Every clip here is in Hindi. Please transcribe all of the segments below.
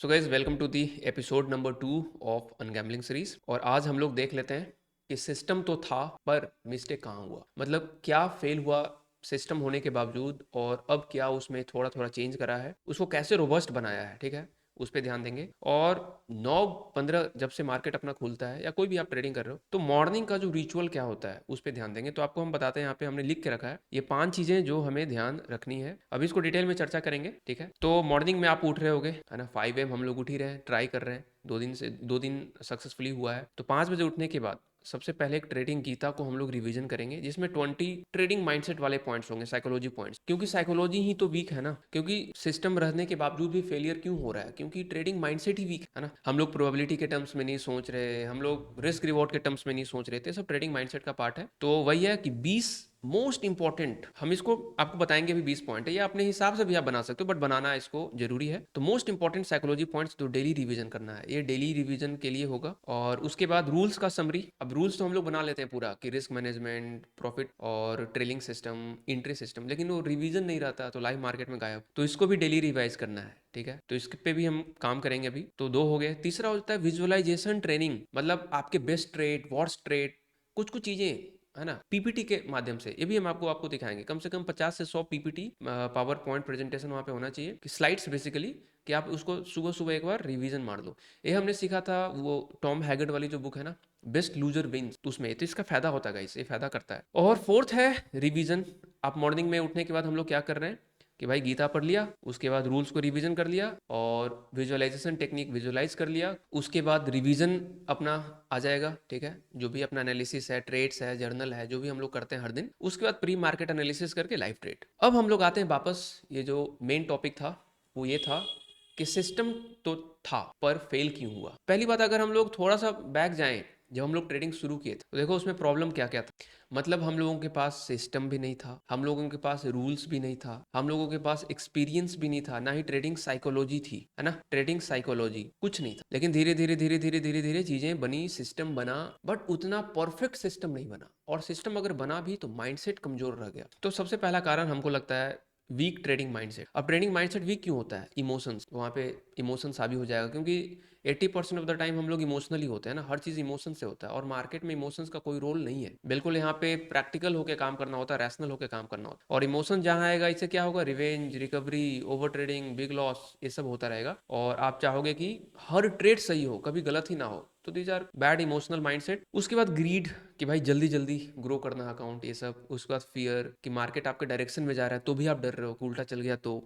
So guys welcome to the episode number 2 of ungambling series. और आज हम लोग देख लेते हैं कि सिस्टम तो था पर मिस्टेक कहाँ हुआ, मतलब क्या फेल हुआ सिस्टम होने के बावजूद, और अब क्या उसमें थोड़ा थोड़ा चेंज करा है, उसको कैसे रोबस्ट बनाया है। ठीक है, उस पर ध्यान देंगे। और 9-15 जब से मार्केट अपना खुलता है या कोई भी आप ट्रेडिंग कर रहे हो तो मॉर्निंग का जो रिचुअल क्या होता है उस पर ध्यान देंगे। तो आपको हम बताते हैं, यहाँ पे हमने लिख के रखा है ये 5 चीजें जो हमें ध्यान रखनी है। अभी इसको डिटेल में चर्चा करेंगे। ठीक है, तो मॉर्निंग में आप उठ रहे होगे, है ना। 5 AM हम लोग उठ ही रहे हैं, ट्राई कर रहे हैं। 2 दिन सक्सेसफुली हुआ है। तो 5 बजे उठने के बाद सबसे पहले एक ट्रेडिंग गीता को हम लोग रिवीजन करेंगे, जिसमें 20 ट्रेडिंग माइंडसेट वाले पॉइंट्स होंगे, साइकोलॉजी पॉइंट्स। क्योंकि साइकोलॉजी ही तो वीक है ना, क्योंकि सिस्टम रहने के बावजूद भी फेलियर क्यों हो रहा है, क्योंकि ट्रेडिंग माइंडसेट ही वीक है ना। हम लोग प्रोबेबिलिटी के टर्म्स में नहीं सोच रहे, हम लोग रिस्क रिवॉर्ड के टर्म्स में नहीं सोच रहे थे। सब ट्रेडिंग माइंडसेट का पार्ट है। तो वही है कि 20 मोस्ट इंपॉर्टेंट, हम इसको आपको बताएंगे। अभी 20 पॉइंट है, या अपने हिसाब से भी आप बना सकते हो, बट बनाना इसको जरूरी है। तो मोस्ट इंपॉर्टेंट साइकोलॉजी पॉइंट्स तो डेली रिवीजन करना है, ये डेली रिवीजन के लिए होगा। और उसके बाद रूल्स का समरी। अब रूल्स तो हम लोग बना लेते हैं पूरा कि रिस्क मैनेजमेंट, प्रॉफिट और ट्रेलिंग सिस्टम, एंट्री सिस्टम, लेकिन वो रिवीजन नहीं रहता तो लाइव मार्केट में गायब। तो इसको भी डेली रिवाइज करना है। ठीक है, तो इस पे भी हम काम करेंगे। अभी तो 2 हो गए। तीसरा होता है विजुअलाइजेशन ट्रेनिंग, मतलब आपके बेस्ट ट्रेड, व्हाट्स ट्रेड, कुछ कुछ चीजें, है ना, पीपीटी के माध्यम से। ये भी हम आपको दिखाएंगे। कम से कम 50 से 100 पीपीटी पावर पॉइंट प्रेजेंटेशन वहाँ पे होना चाहिए, कि स्लाइड्स बेसिकली, कि आप उसको सुबह सुबह एक बार रिवीजन मार लो। ये हमने सीखा था वो टॉम हैगर्ड वाली जो बुक है ना, बेस्ट लूजर विंस, उसमें। तो इसका फायदा होता है गाइस, ये फायदा करता है। और फोर्थ है रिवीजन। आप मॉर्निंग में उठने के बाद हम लोग क्या कर रहे हैं कि भाई गीता पढ़ लिया, उसके बाद रूल्स को रिवीजन कर लिया, और विजुअलाइजेशन टेक्निक विजुअलाइज कर लिया। उसके बाद रिवीजन अपना आ जाएगा। ठीक है, जो भी अपना एनालिसिस है, ट्रेड्स है, जर्नल है, जो भी हम लोग करते हैं हर दिन। उसके बाद प्री मार्केट एनालिसिस करके लाइव ट्रेड। अब हम लोग आते हैं वापस, ये जो मेन टॉपिक था वो ये था कि सिस्टम तो था पर फेल क्यों हुआ। पहली बात, अगर हम लोग थोड़ा सा बैक जाएं, जब हम लोग ट्रेडिंग शुरू किए थे, तो देखो उसमें प्रॉब्लम क्या क्या था। मतलब हम लोगों के पास सिस्टम भी नहीं था, हम लोगों के पास रूल्स भी नहीं था, हम लोगों के पास एक्सपीरियंस भी नहीं था, ना ही ट्रेडिंग साइकोलॉजी थी, है ना। ट्रेडिंग साइकोलॉजी कुछ नहीं था। लेकिन धीरे धीरे धीरे धीरे धीरे धीरे चीजें बनी, सिस्टम बना, बट उतना परफेक्ट सिस्टम नहीं बना। और सिस्टम अगर बना भी तो माइंडसेट कमजोर रह गया। तो सबसे पहला कारण हमको लगता है वीक ट्रेडिंग माइंडसेट। अब ट्रेडिंग माइंडसेट वीक क्यों होता है? इमोशंस, वहाँ पे इमोशंस हावी हो जाएगा, क्योंकि 80% ऑफ द टाइम हम लोग इमोशनली होते हैं ना, हर चीज़ इमोशन से होता है। और मार्केट में इमोशंस का कोई रोल नहीं है, बिल्कुल। यहाँ पे प्रैक्टिकल होकर काम करना होता है, रैशनल होकर काम करना होता है। और इमोशन जहाँ आएगा, इससे क्या होगा? Revenge, recovery, over trading, big loss, ये सब होता रहेगा। और आप चाहोगे कि हर ट्रेड सही हो, कभी गलत ही ना हो। तो these are bad emotional mindset. उसके बाद ग्रीड, कि भाई जल्दी जल्दी ग्रो करना अकाउंट, ये सब। उसके बाद फियर, कि मार्केट आपके डायरेक्शन में जा रहा है तो भी आप डर रहे हो कि उल्टा चल गया तो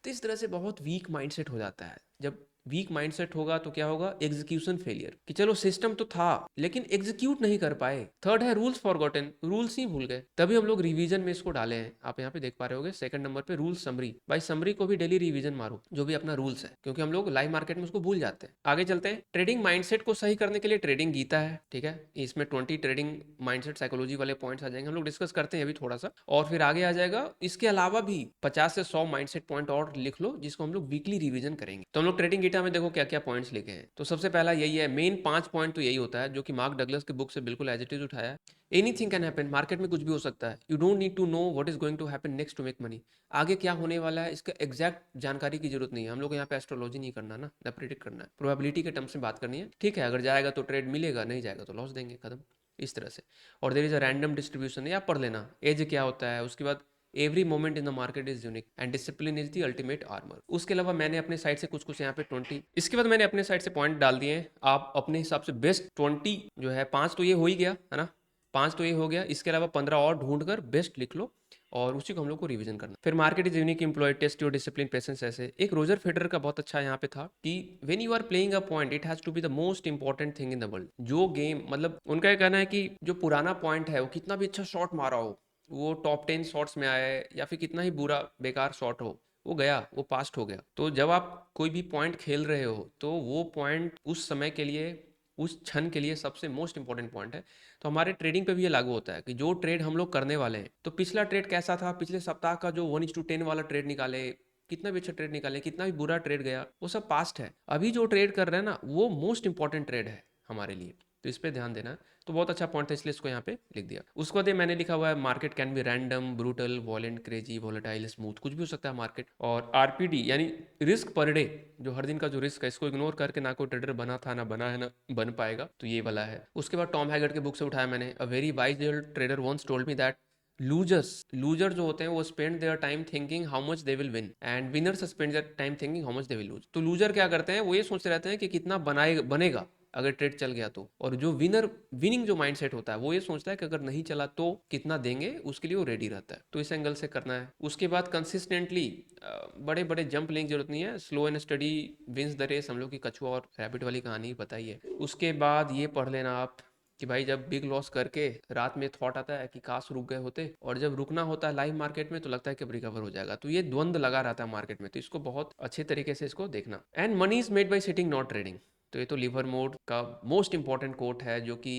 इस तरह से बहुत वीक माइंडसेट हो जाता है। जब वीक माइंडसेट होगा तो क्या होगा? एग्जीक्यूशन फेलियर, कि चलो सिस्टम तो था लेकिन एग्जीक्यूट नहीं कर पाए। थर्ड है रूल्स फॉरगॉटन, रूल्स ही भूल गए। तभी हम लोग रिवीजन में इसको डाले हैं। आप यहाँ पे देख पा रहे होगे सेकंड नंबर पे रूल समरी। भाई समरी को भी डेली रिवीजन मारो, जो भी अपना रूल्स है, क्योंकि हम लोग लाइव मार्केट में उसको भूल जाते हैं। आगे चलते हैं। ट्रेडिंग माइंडसेट को सही करने के लिए ट्रेडिंग गीता है। ठीक है, इसमें 20 ट्रेडिंग माइंडसेट साइकोलॉजी वाले पॉइंट्स आ जाएंगे, हम लोग डिस्कस करते हैं अभी थोड़ा सा। और फिर आगे आ जाएगा। इसके अलावा भी 50 से 100 माइंडसेट पॉइंट और लिख लो, जिसको हम लोग वीकली रिवीजन करेंगे। तो हम लोग ट्रेडिंग गीता में देखो क्या क्या पॉइंट्स लिखे हैं। तो सबसे पहला यही है, मेन 5 पॉइंट तो यही होता है, जो कि मार्क डगलस की बुक से बिल्कुल एज इट इज उठाया है। एनीथिंग कैन हैपन, मार्केट में कुछ भी हो सकता है। You don't need to know what is going to happen next to make money. आगे क्या होने वाला है इसका एग्जैक्ट जानकारी की जरूरत नहीं है। हम लोग यहाँ पे एस्ट्रोलॉजी नहीं करना ना प्रिडिक्ट करना है, प्रोबेबिलिटी के टर्म्स में बात करनी है। ठीक है, अगर जाएगा तो ट्रेड मिलेगा, नहीं जाएगा तो लॉस देंगे, खत्म, इस तरह से। और there is a random distribution, ये आप पढ़ लेना। एज क्या होता है, उसके बाद every moment in the market is unique and discipline is the ultimate armour. उसके अलावा मैंने अपने साइड से कुछ कुछ यहाँ पे 20, इसके बाद मैंने अपने साइड से पॉइंट डाल दिए हैं। आप अपने हिसाब से बेस्ट 20 जो है, 5 तो ये हो ही गया है ना, 5 तो ये हो गया। इसके अलावा 15 और ढूंढ कर बेस्ट लिख लो, और उसी को हम लोग को रिवीजन करना। फिर market is unique, employ, test your discipline, patience. ऐसे एक रोजर फेडरर का बहुत अच्छा यहाँ पे था कि when you are playing a point it has to be the most important thing in the world. जो गेम, मतलब उनका ये कहना है कि जो पुराना पॉइंट है वो कितना भी अच्छा शॉट मारा हो, वो टॉप 10 शॉट्स में आए, या फिर कितना ही बुरा बेकार शॉट हो, वो गया, वो पास्ट हो गया। तो जब आप कोई भी पॉइंट खेल रहे हो तो वो पॉइंट उस समय के लिए, उस क्षण के लिए सबसे मोस्ट इंपॉर्टेंट पॉइंट है। तो हमारे ट्रेडिंग पे भी ये लागू होता है कि जो ट्रेड हम लोग करने वाले हैं, तो पिछला ट्रेड कैसा था, पिछले सप्ताह का जो 1:10 वाला ट्रेड निकाले, कितना भी अच्छा ट्रेड निकाले, कितना भी बुरा ट्रेड गया, वो सब पास्ट है। अभी जो ट्रेड कर रहे हैं ना, वो मोस्ट इंपॉर्टेंट ट्रेड है हमारे लिए। तो इस पे ध्यान देना है। तो बहुत अच्छा पॉइंट था, इसलिए इसको यहाँ पे लिख दिया। उसके बाद ये मैंने लिखा हुआ है market can be random, brutal, वॉलेंट, crazy, volatile, smooth, कुछ भी हो सकता है मार्केट। और आरपीडी यानी रिस्क पर डे, जो हर दिन का जो रिस्क है, इसको इग्नोर करके ना कोई ट्रेडर बना था, ना बना है, ना बन पाएगा, तो ये वाला है। उसके बाद टॉम हैगर्ट के बुक से उठाया मैंने, a very wise trader once told me that loser जो होते हैं वो spend their time thinking how much they will win and winners spend their time thinking how much they will lose. तो लूजर क्या करते हैं, वो ये सोचते रहते हैं कि कितना बनेगा अगर ट्रेड चल गया तो, और जो विनिंग जो माइंडसेट होता है वो ये सोचता है कि अगर नहीं चला तो कितना देंगे, उसके लिए वो रेडी रहता है। तो इस एंगल से करना है। उसके बाद कंसिस्टेंटली, बड़े बड़े जंप लेने की जरूरत नहीं है, slow and steady wins the race, हम लोग की कछुआ और रैबिट वाली कहानी पता ही है। उसके बाद ये पढ़ लेना आप कि भाई जब बिग लॉस करके रात में थॉट आता है कि काश रुक गए होते, और जब रुकना होता है लाइव मार्केट में तो लगता है कि अब रिकवर हो जाएगा। तो ये द्वंद लगा रहता है मार्केट में, तो इसको बहुत अच्छे तरीके से इसको देखना। And money is made by sitting not trading, तो ये तो लिवर मोड का मोस्ट इंपॉर्टेंट कोट है, जो कि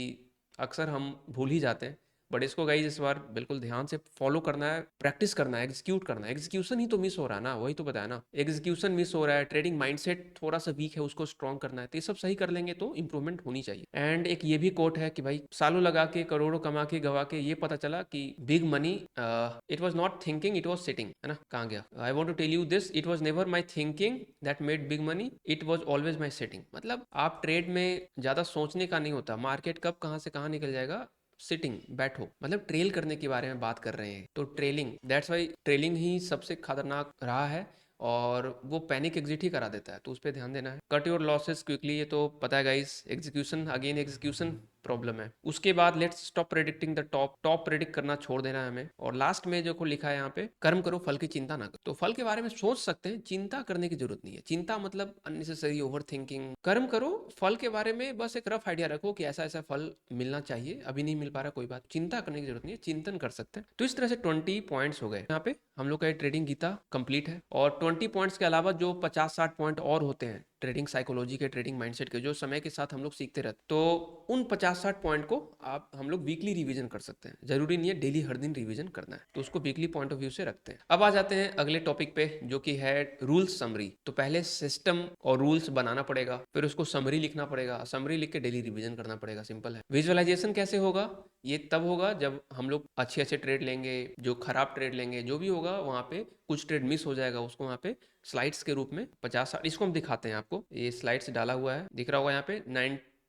अक्सर हम भूल ही जाते हैं। बट इसको गाइज इस बार बिल्कुल ध्यान से फॉलो करना है, प्रैक्टिस करना है, एग्जीक्यूट करना है। एग्जीक्यूशन ही तो मिस हो रहा है ना, वही तो बताया ना, एग्जीक्यूशन मिस हो रहा है, ट्रेडिंग माइंडसेट थोड़ा सा वीक है, उसको स्ट्रॉन्ग करना है। तो ये सब सही कर लेंगे तो इंप्रूवमेंट होनी चाहिए। एंड एक ये भी कोट है कि भाई सालों लगा के, करोड़ों कमा के, गवा के ये पता चला कि big money it was not thinking, it was sitting, है ना, कहाँ गया। I want to tell you this, it was never my thinking that made big money, it was always my sitting. मतलब आप ट्रेड में ज्यादा सोचने का नहीं होता, मार्केट कब कहाँ से कहाँ निकल जाएगा, सिटिंग, बैठो, मतलब ट्रेल करने के बारे में बात कर रहे हैं। तो ट्रेलिंग, दैट्स वाई ट्रेलिंग ही सबसे खतरनाक रहा है, और वो पैनिक एग्जिट ही करा देता है, तो उस पर ध्यान देना है। कट योर लॉसेस क्विकली, ये तो पता है guys. Execution, again execution problem है। उसके बाद let's stop predicting the top predict करना छोड़ देना है हमें। और लास्ट में जो को लिखा है यहाँ पे, कर्म करो फल की चिंता ना करो। तो फल के बारे में सोच सकते हैं, चिंता करने की जरूरत नहीं है। चिंता मतलब अननेसेसरी ओवर थिंकिंग। कर्म करो, फल के बारे में बस एक रफ आइडिया रखो कि ऐसा ऐसा फल मिलना चाहिए, अभी नहीं मिल पा रहा, कोई बात, चिंता करने की जरूरत नहीं है, चिंतन कर सकते हैं। तो इस तरह से 20 पॉइंट्स हो गए यहाँ पे, हम लोग का ट्रेडिंग गीता कंप्लीट है। और 20 पॉइंट्स के अलावा जो 50-60 पॉइंट और होते हैं ट्रेडिंग साइकोलॉजी के, ट्रेडिंग माइंडसेट के, जो समय के साथ हम लोग सीखते रहते, तो उन 50-60 पॉइंट को आप हम लोग वीकली रिवीजन कर सकते हैं। जरूरी नहीं है डेली हर दिन रिवीजन करना है, तो उसको वीकली पॉइंट ऑफ व्यू से रखते हैं। अब आ जाते हैं अगले टॉपिक पे, जो कि है रूल्स समरी। तो पहले सिस्टम और रूल्स बनाना पड़ेगा, फिर उसको समरी लिखना पड़ेगा, समरी लिख के डेली रिवीजन करना पड़ेगा, सिंपल है। विजुअलाइजेशन कैसे होगा, ये तब होगा जब हम लोग अच्छे अच्छे ट्रेड लेंगे, जो खराब ट्रेड लेंगे, जो भी होगा वहाँ पे कुछ ट्रेड मिस हो जाएगा, उसको वहाँ पे स्लाइड्स के रूप में 50-60, इसको हम दिखाते हैं आपको, ये स्लाइड्स डाला हुआ है, दिख रहा होगा यहाँ पे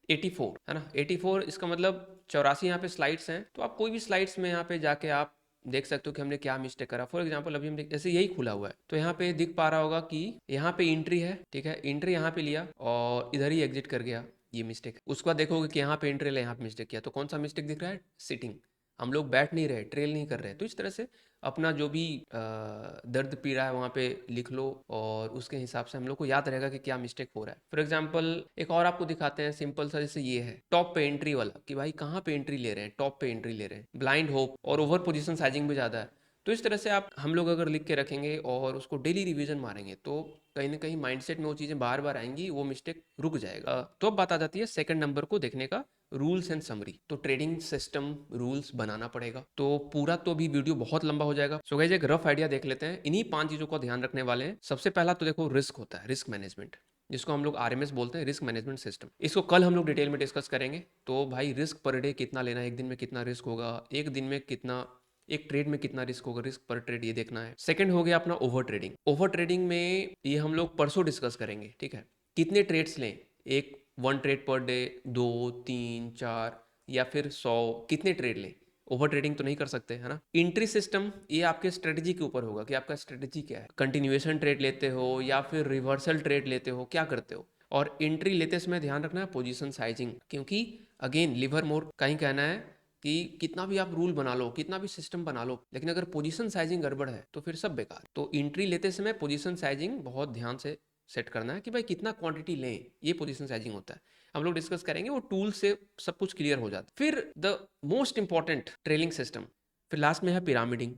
84 है ना, 84, इसका मतलब 84 यहाँ पे स्लाइड्स हैं। तो आप कोई भी स्लाइड्स में यहाँ पे जाके आप देख सकते हो कि हमने क्या मिस्टेक करा। फॉर एग्जांपल अभी हम जैसे यही खुला हुआ है, तो यहाँ पे दिख पा रहा होगा कि यहाँ पे एंट्री है, ठीक है, एंट्री यहाँ पे लिया और इधर ही एग्जिट कर गया, ये मिस्टेक। उसके बाद देखोगे कि यहाँ पे एंट्री ले, यहाँ पे मिस्टेक किया, तो कौन सा मिस्टेक दिख रहा है, सिटिंग, हम लोग बैठ नहीं रहे, ट्रेल नहीं कर रहे। तो इस तरह से अपना जो भी दर्द पीड़ा है वहाँ पे लिख लो, और उसके हिसाब से हम लोग को याद रहेगा कि क्या मिस्टेक हो रहा है। फॉर एग्जांपल एक और आपको दिखाते हैं सिंपल सा, जैसे ये है टॉप पे एंट्री वाला, कि भाई कहाँ पे एंट्री ले रहे हैं, टॉप पे एंट्री ले रहे हैं, ब्लाइंड होप, और ओवर पोजीशन साइजिंग भी ज़्यादा है। तो इस तरह से आप हम लोग अगर लिख के रखेंगे और उसको डेली रिवीजन मारेंगे, तो कहीं ना कहीं माइंडसेट में वो चीज़ें बार बार आएंगी, वो मिस्टेक रुक जाएगा। तो अब बात आ जाती है सेकंड नंबर को देखने का, रूल्स एंड समरी। तो ट्रेडिंग सिस्टम रूल्स बनाना पड़ेगा। तो पूरा तो अभी वीडियो बहुत लंबा हो जाएगा, सो गाइस एक रफ आइडिया देख लेते हैं। इन्हीं 5 चीजों का ध्यान रखने वाले हैं। सबसे पहला तो देखो रिस्क होता है, रिस्क मैनेजमेंट, जिसको हम लोग आरएमएस बोलते हैं, रिस्क मैनेजमेंट सिस्टम। इसको कल हम लोग डिटेल में डिस्कस करेंगे। तो भाई रिस्क पर डे कितना लेना है, एक दिन में कितना रिस्क होगा, एक दिन में कितना, एक ट्रेड में कितना रिस्क होगा, रिस्क पर ट्रेड, ये देखना है। सेकंड हो गया अपना ओवर ट्रेडिंग। ओवर ट्रेडिंग में ये हम लोग परसों डिस्कस करेंगे, ठीक है, कितने ट्रेड्स लें, एक 1 ट्रेड पर डे, 2, 3, 4 या फिर 100, कितने ट्रेड लें, ओवर ट्रेडिंग तो नहीं कर सकते, है ना। एंट्री सिस्टम, ये आपके स्ट्रेटजी के ऊपर होगा कि आपका स्ट्रेटजी क्या है, कंटिन्यूएशन ट्रेड लेते हो या फिर रिवर्सल ट्रेड लेते हो, क्या करते हो। और एंट्री लेते समय ध्यान रखना है पोजीशन साइजिंग, क्योंकि अगेन लिवर मोर का ही कहना है कि कितना भी आप रूल बना लो, कितना भी सिस्टम बना लो, लेकिन अगर पोजीशन साइजिंग गड़बड़ है तो फिर सब बेकार। तो एंट्री लेते समय पोजीशन साइजिंग बहुत ध्यान से सेट करना है कि भाई कितना क्वांटिटी लें, ये पोजीशन साइजिंग होता है। हम लोग डिस्कस करेंगे, वो टूल से सब कुछ क्लियर हो जाता है। फिर the most important trailing system, फिर लास्ट में है पिरामिडिंग।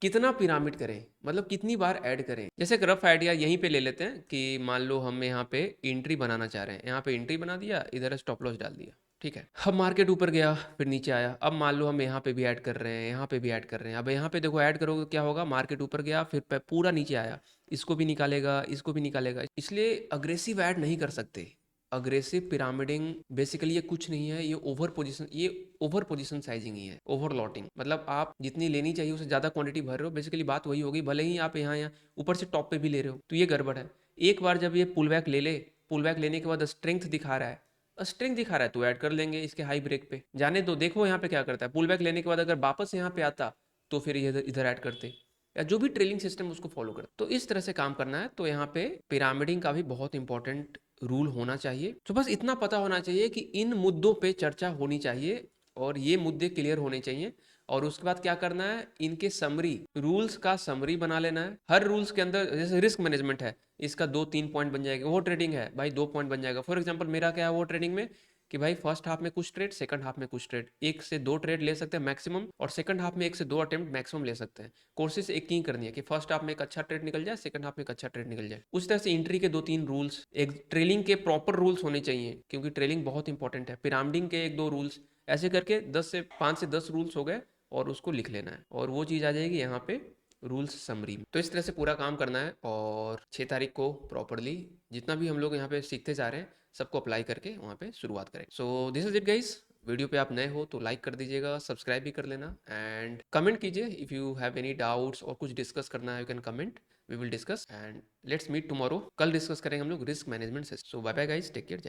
कितना पिरामिड करें, मतलब कितनी बार ऐड करें। जैसे एक रफ आइडिया यहीं पे ले लेते हैं कि मान लो हम यहाँ पे एंट्री बनाना चाह रहे हैं, यहाँ पे एंट्री बना दिया, इधर स्टॉप लॉस डाल दिया, ठीक है। अब मार्केट ऊपर गया फिर नीचे आया, अब मान लो हम यहाँ पे भी ऐड कर रहे हैं, यहाँ पे भी ऐड कर रहे हैं। अब यहाँ पे देखो ऐड करोगे क्या होगा, मार्केट ऊपर गया फिर पूरा नीचे आया, इसको भी निकालेगा, इसको भी निकालेगा, इसलिए अग्रेसिव ऐड नहीं कर सकते। अग्रेसिव पिरामिडिंग बेसिकली ये कुछ नहीं है, ये ओवर पोजीशन साइजिंग ही है, ओवर लॉटिंग। मतलब आप जितनी लेनी चाहिए उससे ज़्यादा क्वांटिटी भर रहे हो, बेसिकली बात वही होगी। भले ही आप यहाँ यहाँ ऊपर से टॉप पे भी ले रहे हो, तो ये गड़बड़ है। एक बार जब ये पुल बैक पुल बैक लेने के बाद स्ट्रेंथ दिखा रहा है, तो ऐड कर लेंगे इसके हाई ब्रेक पे, जाने दो। देखो यहाँ पे क्या करता है, पुल बैक लेने के बाद अगर वापस यहाँ पे आता तो फिर ये इधर ऐड करते, या जो भी ट्रेलिंग सिस्टम उसको फॉलो करते। तो इस तरह से काम करना है। तो यहाँ पे पिरामिडिंग का भी बहुत इंपॉर्टेंट रूल होना चाहिए। तो बस इतना पता होना चाहिए कि इन मुद्दों पे चर्चा होनी चाहिए और ये मुद्दे क्लियर होने चाहिए। और उसके बाद क्या करना है, इनके समरी, रूल्स का समरी बना लेना है। हर रूल्स के अंदर जैसे रिस्क मैनेजमेंट है, इसका 2-3 पॉइंट बन जाएगा। वो ट्रेडिंग है भाई, 2 पॉइंट बन जाएगा। फॉर एग्जांपल मेरा क्या है वो ट्रेडिंग में, कि भाई फर्स्ट हाफ में कुछ ट्रेड, सेकंड हाफ में कुछ ट्रेड, 1 से 2 ट्रेड ले सकते हैं मैक्सिमम, और सेकंड हाफ में 1 से 2 अटेम्प्ट मैक्सिमम ले सकते हैं। कोशिश एक ही करनी है कि फर्स्ट हाफ में एक अच्छा ट्रेड निकल जाए, सेकंड हाफ में एक अच्छा ट्रेड निकल जाए। उस तरह से एंट्री के 2-3 रूल्स, एक ट्रेलिंग के प्रॉपर रूल्स होने चाहिए, क्योंकि ट्रेलिंग बहुत इंपॉर्टेंट है। पिरामिडिंग के 1-2 रूल्स, ऐसे करके 5 से 10 रूल्स हो गए, और उसको लिख लेना है, और वो चीज़ आ जाएगी यहाँ पे रूल्स समरी में। तो इस तरह से पूरा काम करना है, और 6 तारीख को प्रॉपरली जितना भी हम लोग यहाँ पे सीखते जा रहे हैं सबको अप्लाई करके वहाँ पे शुरुआत करें। So this is it guys. Video पे आप नए हो तो लाइक कर दीजिएगा, सब्सक्राइब भी कर लेना, एंड कमेंट कीजिए if you have any doubts और कुछ डिस्कस करना है, you can comment, we will discuss, and let's meet tomorrow. कल डिस्कस करेंगे हम लोग रिस्क मैनेजमेंट से। So bye bye guys, take care, जय हिंद।